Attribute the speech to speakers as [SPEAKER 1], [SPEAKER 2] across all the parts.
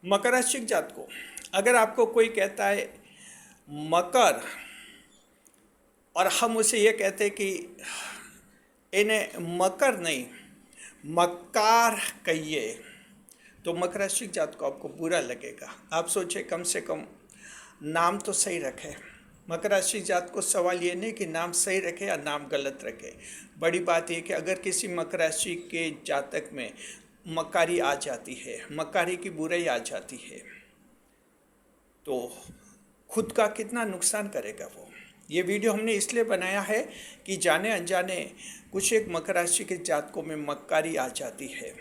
[SPEAKER 1] मकर राशि जात को अगर आपको कोई कहता है मकर और हम उसे ये कहते हैं कि इन्हें मकर नहीं मक्कार कहिए, तो मकर राशि जात को आपको बुरा लगेगा। आप सोचे कम से कम नाम तो सही रखे। मकर राशि जात को सवाल ये नहीं कि नाम सही रखे या नाम गलत रखे। बड़ी बात यह कि अगर किसी मकर राशि के जातक में मकारी आ जाती है, मकारी की बुराई आ जाती है, तो खुद का कितना नुकसान करेगा वो। ये वीडियो हमने इसलिए बनाया है कि जाने अनजाने कुछ एक मकर राशि के जातकों में मक्कारी आ जाती है।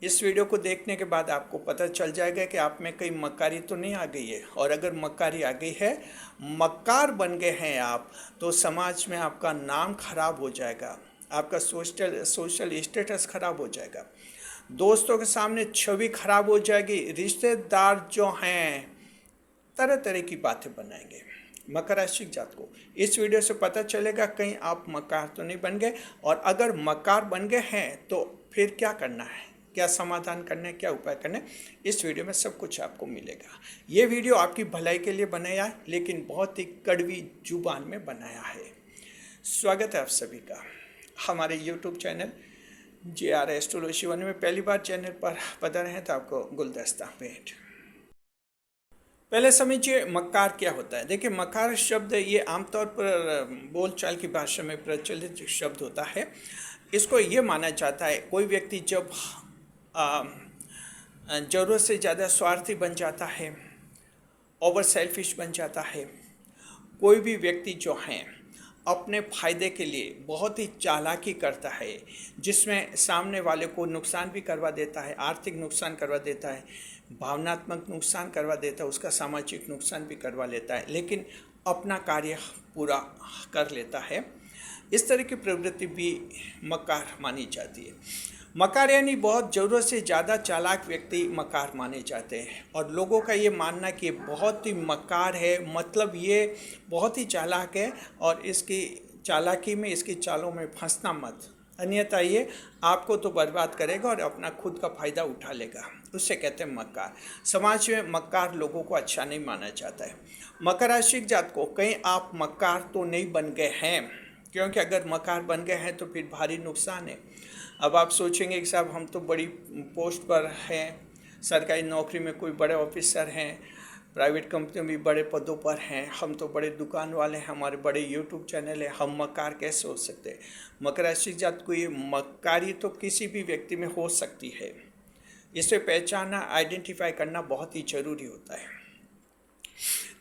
[SPEAKER 1] इस वीडियो को देखने के बाद आपको पता चल जाएगा कि आप में कहीं मक्कारी तो नहीं आ गई है, और अगर मक्कारी आ गई है, मक्कार बन गए हैं आप, तो समाज में आपका नाम खराब हो जाएगा, आपका सोशल स्टेटस खराब हो जाएगा, दोस्तों के सामने छवि खराब हो जाएगी, रिश्तेदार जो हैं तरह तरह की बातें बनाएंगे। मकर राशि जात को इस वीडियो से पता चलेगा कहीं आप मकार तो नहीं बन गए, और अगर मकार बन गए हैं तो फिर क्या करना है, क्या समाधान करना है, क्या उपाय करना है, इस वीडियो में सब कुछ आपको मिलेगा। ये वीडियो आपकी भलाई के लिए बनाया है, लेकिन बहुत ही कड़वी जुबान में बनाया है। स्वागत है आप सभी का हमारे YouTube channel JR astrology one में। पहली बार चैनल पर पधारे हैं तो आपको गुलदस्ता भेंट। पहले समझिए मक्कार क्या होता है। देखिए, मक्कार शब्द ये आमतौर पर बोलचाल की भाषा में प्रचलित शब्द होता है। इसको ये माना जाता है कोई व्यक्ति जब ज़रूरत से ज़्यादा स्वार्थी बन जाता है, ओवर सेल्फिश बन जाता है, कोई भी व्यक्ति जो है अपने फ़ायदे के लिए बहुत ही चालाकी करता है, जिसमें सामने वाले को नुकसान भी करवा देता है, आर्थिक नुकसान करवा देता है, भावनात्मक नुकसान करवा देता है, उसका सामाजिक नुकसान भी करवा लेता है, लेकिन अपना कार्य पूरा कर लेता है। इस तरह की प्रवृत्ति भी मकार मानी जाती है। मकार यानी बहुत ज़रूरत से ज़्यादा चालाक व्यक्ति मकार माने जाते हैं, और लोगों का ये मानना कि बहुत ही मकार है, मतलब ये बहुत ही चालाक है, और इसकी चालाकी में, इसकी चालों में फंसना मत, अन्यथा ये आपको तो बर्बाद करेगा और अपना खुद का फ़ायदा उठा लेगा। उससे कहते हैं मक्कार। समाज में मक्कार लोगों को अच्छा नहीं माना जाता है। मकर राशि जात को कहीं आप मक्कार तो नहीं बन गए हैं, क्योंकि अगर मकार बन गए हैं तो फिर भारी नुकसान है। अब आप सोचेंगे कि साहब हम तो बड़ी पोस्ट पर हैं, सरकारी नौकरी में कोई बड़े ऑफिसर हैं, प्राइवेट कंपनियों में बड़े पदों पर हैं, हम तो बड़े दुकान वाले हैं, हमारे बड़े YouTube चैनल है, हम मक्कार कैसे हो सकते हैं। मकर राशि जात को ये मक्कारी तो किसी भी व्यक्ति में हो सकती है। इसे पहचानना, आइडेंटिफाई करना बहुत ही ज़रूरी होता है।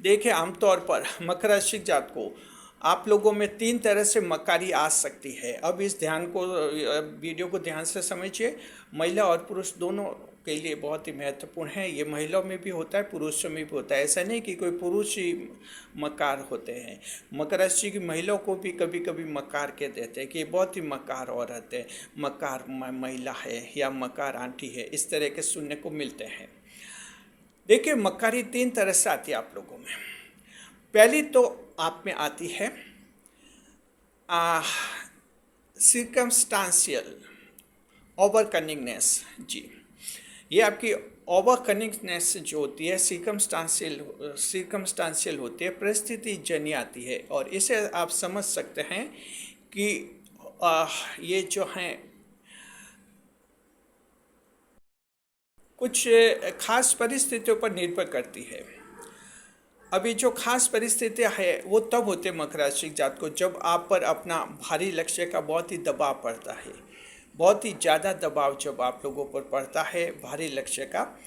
[SPEAKER 1] देखिए, आमतौर पर मकर राशि जात को आप लोगों में 3 तरह से मक्कारी आ सकती है। अब इस वीडियो को ध्यान से समझिए। महिला और पुरुष दोनों के लिए बहुत ही महत्वपूर्ण है। ये महिलाओं में भी होता है, पुरुषों में भी होता है। ऐसा नहीं कि कोई पुरुष ही मक्कार होते हैं। मकर राशि की महिलाओं को भी कभी कभी मक्कार कह देते हैं कि ये बहुत ही मक्कार औरत है, मक्कार महिला है, या मक्कार आंटी है, इस तरह के सुनने को मिलते हैं। देखिए, मक्कारी 3 तरह से आती है आप लोगों में। पहली तो आप में आती है सिर्कमस्टांशियल ओवर कनिंगनेस। जी, ये आपकी ओवर कनिंगनेस जो होती है सिर्कमस्टांशियल होती है, परिस्थिति जन्य आती है, और इसे आप समझ सकते हैं कि ये जो हैं कुछ खास परिस्थितियों पर निर्भर करती है। अभी जो खास परिस्थितियाँ है वो तब होते मकर राशि जात को जब आप पर अपना भारी लक्ष्य का बहुत ही दबाव पड़ता है, बहुत ही ज़्यादा दबाव जब आप लोगों पर पड़ता है भारी लक्ष्य का।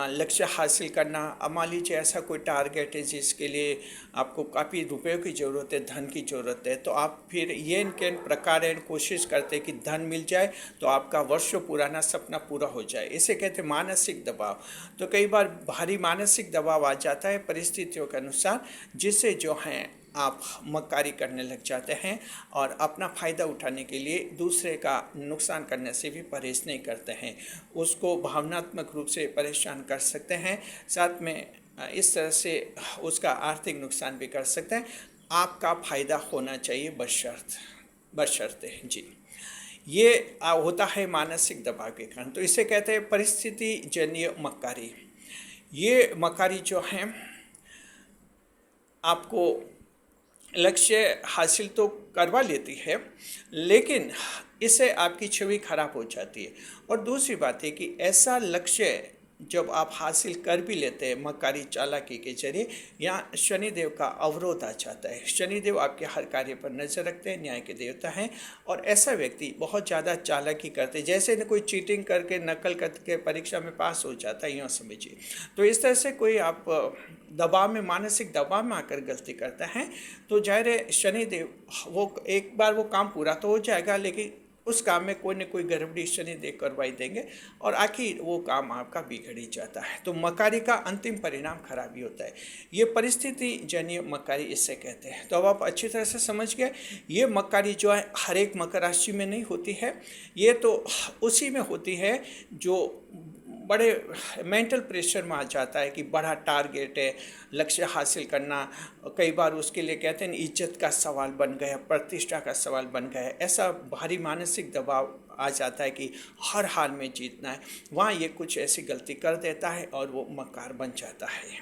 [SPEAKER 1] लक्ष्य हासिल करना, अब मान लीजिए ऐसा कोई टारगेट है जिसके लिए आपको काफ़ी रुपयों की ज़रूरत है, धन की ज़रूरत है, तो आप फिर ये के प्रकार कोशिश करते हैं कि धन मिल जाए तो आपका वर्षों पुराना सपना पूरा हो जाए। इसे कहते हैं मानसिक दबाव। तो कई बार भारी मानसिक दबाव आ जाता है परिस्थितियों के अनुसार, जिससे जो हैं आप मक्कारी करने लग जाते हैं, और अपना फ़ायदा उठाने के लिए दूसरे का नुकसान करने से भी परहेज नहीं करते हैं, उसको भावनात्मक रूप से परेशान कर सकते हैं, साथ में इस तरह से उसका आर्थिक नुकसान भी कर सकते हैं। आपका फ़ायदा होना चाहिए बशर्ते। जी, ये होता है मानसिक दबाव के कारण। तो इसे कहते हैं परिस्थिति जन्य मक्कारी। ये मक्कारी जो है आपको लक्ष्य हासिल तो करवा लेती है, लेकिन इससे आपकी छवि खराब हो जाती है। और दूसरी बात है कि ऐसा लक्ष्य जब आप हासिल कर भी लेते हैं मक्कारी चालाकी के जरिए, यहाँ शनिदेव का अवरोध आ जाता है। शनिदेव आपके हर कार्य पर नजर रखते हैं, न्याय के देवता हैं, और ऐसा व्यक्ति बहुत ज़्यादा चालाकी करते हैं, जैसे न कोई चीटिंग करके नकल करके परीक्षा में पास हो जाता है, यूँ समझिए। तो इस तरह से कोई आप दबाव में, मानसिक दबाव में आकर गलती करता है तो जाहिर है शनिदेव वो एक बार वो काम पूरा तो हो जाएगा, लेकिन उस काम में कोई न कोई गड़बड़ी शनिदेव करवाई देंगे और आखिर वो काम आपका बिगड़ ही जाता है। तो मक्कारी का अंतिम परिणाम खराब ही होता है। ये परिस्थिति जन्य मक्कारी इससे कहते हैं। तो अब आप अच्छी तरह से समझ गए, ये मक्कारी जो है हर एक मकर राशि में नहीं होती है, ये तो उसी में होती है जो बड़े मेंटल प्रेशर में आ जाता है कि बड़ा टारगेट है, लक्ष्य हासिल करना, कई बार उसके लिए कहते हैं इज्जत का सवाल बन गया, प्रतिष्ठा का सवाल बन गया है, ऐसा भारी मानसिक दबाव आ जाता है कि हर हाल में जीतना है। वहाँ ये कुछ ऐसी गलती कर देता है और वो मक्कार बन जाता है।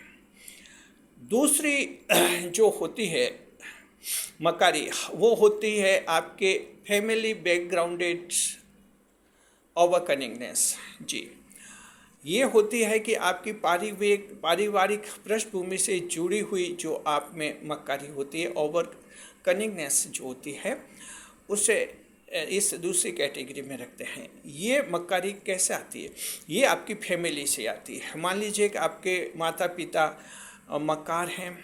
[SPEAKER 1] दूसरी जो होती है मक्कारी, वो होती है आपके फैमिली बैकग्राउंडेड ओवर कनिंगनेस। जी, ये होती है कि आपकी पारिवारिक पृष्ठभूमि से जुड़ी हुई जो आप में मक्कारी होती है, ओवर कनिंगनेस जो होती है, उसे इस दूसरी कैटेगरी में रखते हैं। ये मक्कारी कैसे आती है? ये आपकी फैमिली से आती है। मान लीजिए कि आपके माता पिता मक्कार हैं,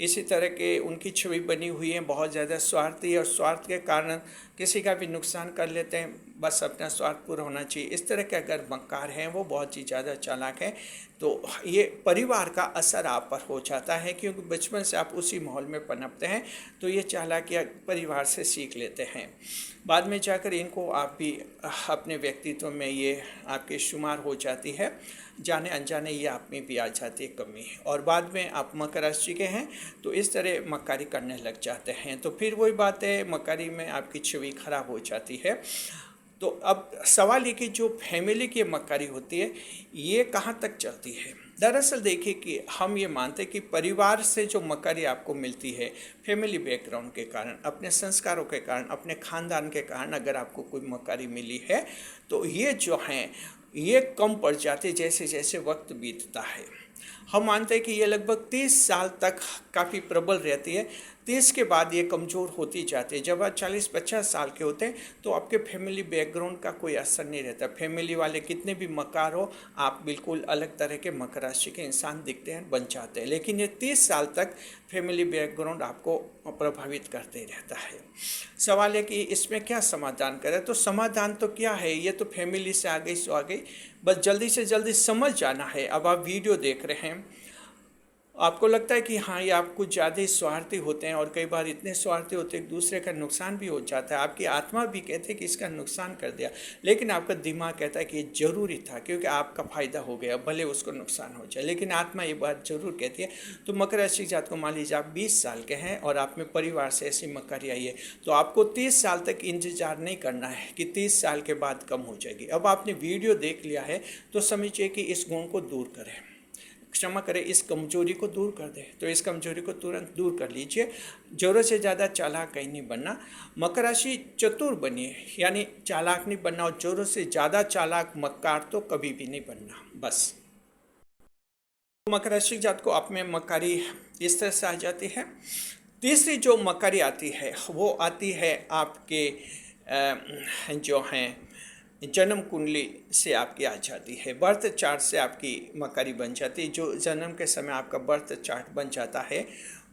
[SPEAKER 1] इसी तरह के उनकी छवि बनी हुई है, बहुत ज़्यादा स्वार्थी, और स्वार्थ के कारण किसी का भी नुकसान कर लेते हैं, बस अपना स्वार्थ पूरा होना चाहिए। इस तरह के अगर मक्कार हैं, वो बहुत ही ज़्यादा चालाक हैं, तो ये परिवार का असर आप पर हो जाता है, क्योंकि बचपन से आप उसी माहौल में पनपते हैं, तो ये चालाकियाँ परिवार से सीख लेते हैं। बाद में जाकर इनको आप भी अपने व्यक्तित्व में ये आपके शुमार हो जाती है, जाने अनजाने ये आप में भी आ जाती है कमी, और बाद में आप मकर राशि के हैं तो इस तरह मक्कारी करने लग जाते हैं। तो फिर वही बात है, मक्कारी में आपकी छवि खराब हो जाती है। तो अब सवाल ये कि जो फैमिली की मक्कारी होती है, ये कहाँ तक चलती है? दरअसल देखिए कि हम ये मानते हैं कि परिवार से जो मक्कारी आपको मिलती है, फैमिली बैकग्राउंड के कारण, अपने संस्कारों के कारण, अपने खानदान के कारण अगर आपको कोई मक्कारी मिली है, तो ये जो हैं ये कम पड़ जाती है जैसे जैसे वक्त बीतता है। हम मानते हैं कि ये लगभग 30 साल तक काफ़ी प्रबल रहती है, 30 के बाद ये कमज़ोर होती जाती है। जब आप 40-50 साल के होते हैं तो आपके फैमिली बैकग्राउंड का कोई असर नहीं रहता। फैमिली वाले कितने भी मक्कार हो, आप बिल्कुल अलग तरह के मकर राशि के इंसान दिखते हैं, बन जाते हैं। लेकिन ये 30 साल तक फैमिली बैकग्राउंड आपको प्रभावित करते रहता है। सवाल है कि इसमें क्या समाधान करें? तो समाधान तो क्या है, ये तो फैमिली से आ गई सो आ गई, बस जल्दी से जल्दी समझ जाना है। अब आप वीडियो देख रहे हैं, आपको लगता है कि हाँ ये आप कुछ ज़्यादा ही स्वार्थी होते हैं, और कई बार इतने स्वार्थी होते हैं दूसरे का नुकसान भी हो जाता है। आपकी आत्मा भी कहती है कि इसका नुकसान कर दिया, लेकिन आपका दिमाग कहता है कि ये ज़रूरी था क्योंकि आपका फ़ायदा हो गया, भले उसको नुकसान हो जाए, लेकिन आत्मा ये बात ज़रूर कहती है। तो मकर राशि जात को मान लीजिए आप 20 साल के हैं और आप में परिवार से ऐसी मक्कारी आई है, तो आपको 30 साल तक इंतजार नहीं करना है कि 30 साल के बाद कम हो जाएगी। अब आपने वीडियो देख लिया है तो समझिए कि इस गुण को दूर करें, क्षमा करें, इस कमजोरी को दूर कर दे। तो इस कमजोरी को तुरंत दूर कर लीजिए। ज़रूरत से ज़्यादा चालाक कहीं नहीं बनना। मकर राशि चतुर बनिए, यानी चालाक नहीं बनना, और ज़रूरत से ज़्यादा चालाक मक्कार तो कभी भी नहीं बनना। बस मकर राशि जात को आप में मक्कारी इस तरह से आ जाती है। तीसरी जो मक्कारी आती है वो आती है आपके जो हैं जन्म कुंडली से आपकी आ जाती है, बर्थ चार्ट से आपकी मक्कारी बन जाती है। जो जन्म के समय आपका बर्थ चार्ट बन जाता है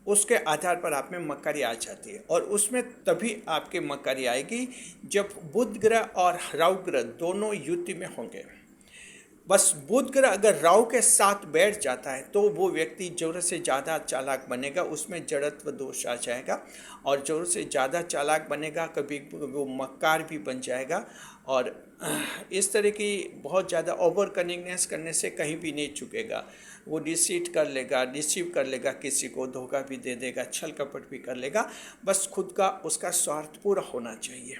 [SPEAKER 1] उसके आधार पर आप में मक्कारी आ जाती है, और उसमें तभी आपके मक्कारी आएगी जब बुध ग्रह और राहु ग्रह दोनों युति में होंगे। बस बुध ग्रह अगर राहु के साथ बैठ जाता है तो वो व्यक्ति ज़रूरत से ज़्यादा चालाक बनेगा, उसमें जड़त्व दोष आ जाएगा, और ज़रूरत से ज़्यादा चालाक बनेगा, कभी वो मक्कार भी बन जाएगा, और इस तरह की बहुत ज़्यादा ओवर कनिंगनेस करने से कहीं भी नहीं चुकेगा। वो डिसीट कर लेगा, डिसीव कर लेगा, किसी को धोखा भी दे देगा, छल कपट भी कर लेगा, बस खुद का उसका स्वार्थ पूरा होना चाहिए।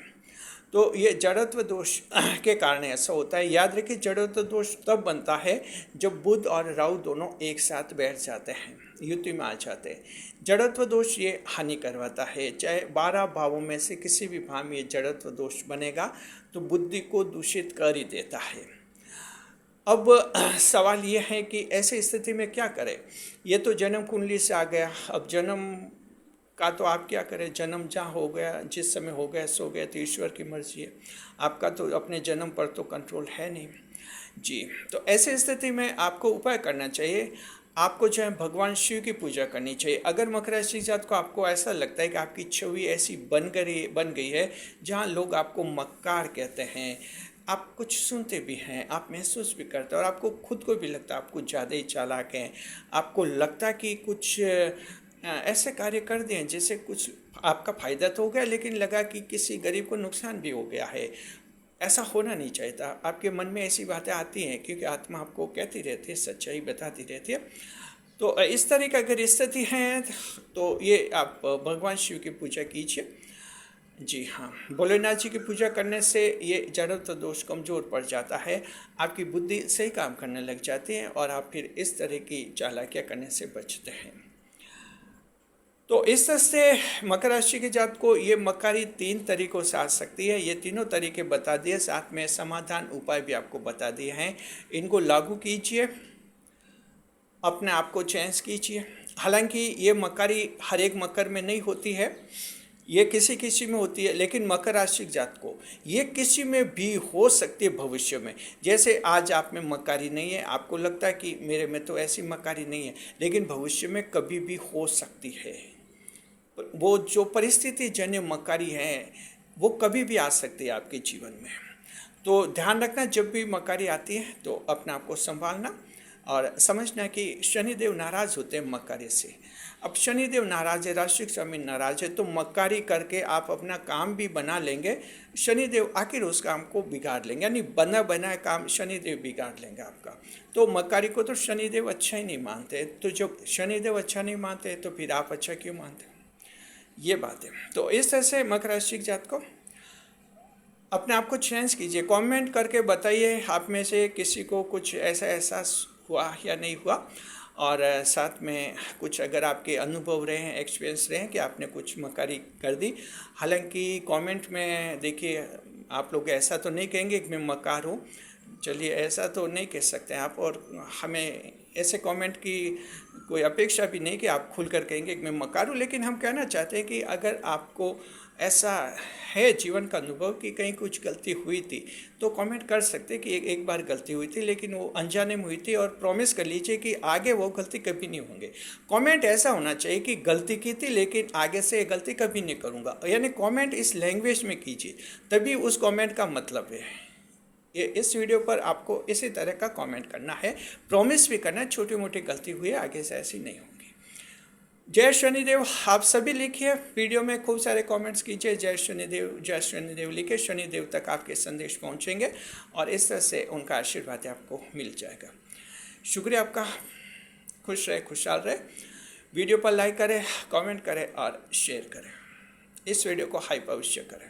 [SPEAKER 1] तो ये जड़त्व दोष के कारण ऐसा होता है। याद रखिए, जड़त्व दोष तब बनता है जब बुध और राहु दोनों एक साथ बैठ जाते हैं, युति में आ जाते हैं। जड़त्व दोष ये हानि करवाता है। चाहे 12 भावों में से किसी भी भाव में ये जड़त्व दोष बनेगा तो बुद्धि को दूषित कर ही देता है। अब सवाल ये है कि ऐसी स्थिति में क्या करें। ये तो जन्म कुंडली से आ गया। अब जन्म का तो आप क्या करें, जन्म जहाँ हो गया, जिस समय हो गया सो गया, तो ईश्वर की मर्जी है। आपका तो अपने जन्म पर तो कंट्रोल है नहीं जी। तो ऐसी स्थिति में आपको उपाय करना चाहिए। आपको जो है भगवान शिव की पूजा करनी चाहिए। अगर मकर राशि जात को आपको ऐसा लगता है कि आपकी छवि ऐसी बन गई है जहाँ लोग आपको मक्कार कहते हैं, आप कुछ सुनते भी हैं, आप महसूस भी करते हैं और आपको खुद को भी लगता है आप कुछ ज़्यादा ही चालाक हैं, आपको लगता कि कुछ ऐसे कार्य कर दिए जिससे कुछ आपका फ़ायदा तो हो गया लेकिन लगा कि किसी गरीब को नुकसान भी हो गया है। ऐसा होना नहीं चाहिए था। आपके मन में ऐसी बातें आती हैं क्योंकि आत्मा आपको कहती रहती है, सच्चाई बताती रहती है। तो इस तरह की अगर स्थिति है तो ये आप भगवान शिव की पूजा कीजिए। जी हाँ, भोलेनाथ जी की पूजा करने से ये जड़त्व दोष कमज़ोर पड़ जाता है, आपकी बुद्धि सही काम करने लग जाती है और आप फिर इस तरह की चालाकियाँ करने से बचते हैं। तो इस तरह से मकर राशि के जात को ये मक्कारी 3 तरीकों से आ सकती है। ये तीनों तरीके बता दिए, साथ में समाधान उपाय भी आपको बता दिए हैं। इनको लागू कीजिए, अपने आप को चेंज कीजिए। हालांकि ये मक्कारी हर एक मकर में नहीं होती है, ये किसी किसी में होती है, लेकिन मकर राशि जात को ये किसी में भी हो सकती है भविष्य में। जैसे आज आप में मक्कारी नहीं है, आपको लगता है कि मेरे में तो ऐसी मक्कारी नहीं है, लेकिन भविष्य में कभी भी हो सकती है। वो जो परिस्थिति जन्य मक्कारी है वो कभी भी आ सकती है आपके जीवन में। तो ध्यान रखना, जब भी मक्कारी आती है तो अपने आप को संभालना और समझना कि शनिदेव नाराज़ होते हैं मक्कारी से। अब शनिदेव नाराज़ है, राशि स्वामी नाराज़ है, तो मक्कारी करके आप अपना काम भी बना लेंगे, शनिदेव आखिर उस काम को बिगाड़ लेंगे, यानी बना बनाया काम शनिदेव बिगाड़ लेंगे आपका। तो मक्कारी को तो शनिदेव अच्छा ही नहीं मानते, तो जब शनिदेव अच्छा नहीं मानते तो फिर आप अच्छा क्यों मानते, ये बात है। तो इस तरह से मकर राशि जात को अपने आप को चेंज कीजिए। कमेंट करके बताइए आप में से किसी को कुछ ऐसा एहसास हुआ या नहीं हुआ, और साथ में कुछ अगर आपके अनुभव रहे हैं, एक्सपीरियंस रहे हैं कि आपने कुछ मक्कारी कर दी। हालांकि कमेंट में देखिए, आप लोग ऐसा तो नहीं कहेंगे कि मैं मक्कार हूँ, चलिए ऐसा तो नहीं कह सकते आप, और हमें ऐसे कमेंट की कोई अपेक्षा भी नहीं कि आप खुलकर कहेंगे कि मैं मक्कार हूँ। लेकिन हम कहना चाहते हैं कि अगर आपको ऐसा है जीवन का अनुभव कि कहीं कुछ गलती हुई थी तो कमेंट कर सकते हैं कि एक बार गलती हुई थी, लेकिन वो अनजाने में हुई थी, और प्रॉमिस कर लीजिए कि आगे वो गलती कभी नहीं होंगे। कमेंट ऐसा होना चाहिए कि गलती की थी लेकिन आगे से ये गलती कभी नहीं करूँगा, यानी कमेंट इस लैंग्वेज में कीजिए, तभी उस कमेंट का मतलब है। ये इस वीडियो पर आपको इसी तरह का कमेंट करना है, प्रॉमिस भी करना है, छोटी मोटी गलती हुई है आगे से ऐसी नहीं होगी। जय शनिदेव आप सभी लिखिए, वीडियो में खूब सारे कमेंट्स कीजिए, जय शनिदेव लिखे, शनिदेव तक आपके संदेश पहुंचेंगे और इस तरह से उनका आशीर्वाद आपको मिल जाएगा। शुक्रिया आपका, खुश रहे, खुशहाल रहे। वीडियो पर लाइक करें, कमेंट करें और शेयर करें। इस वीडियो को हाइप अवश्य करें।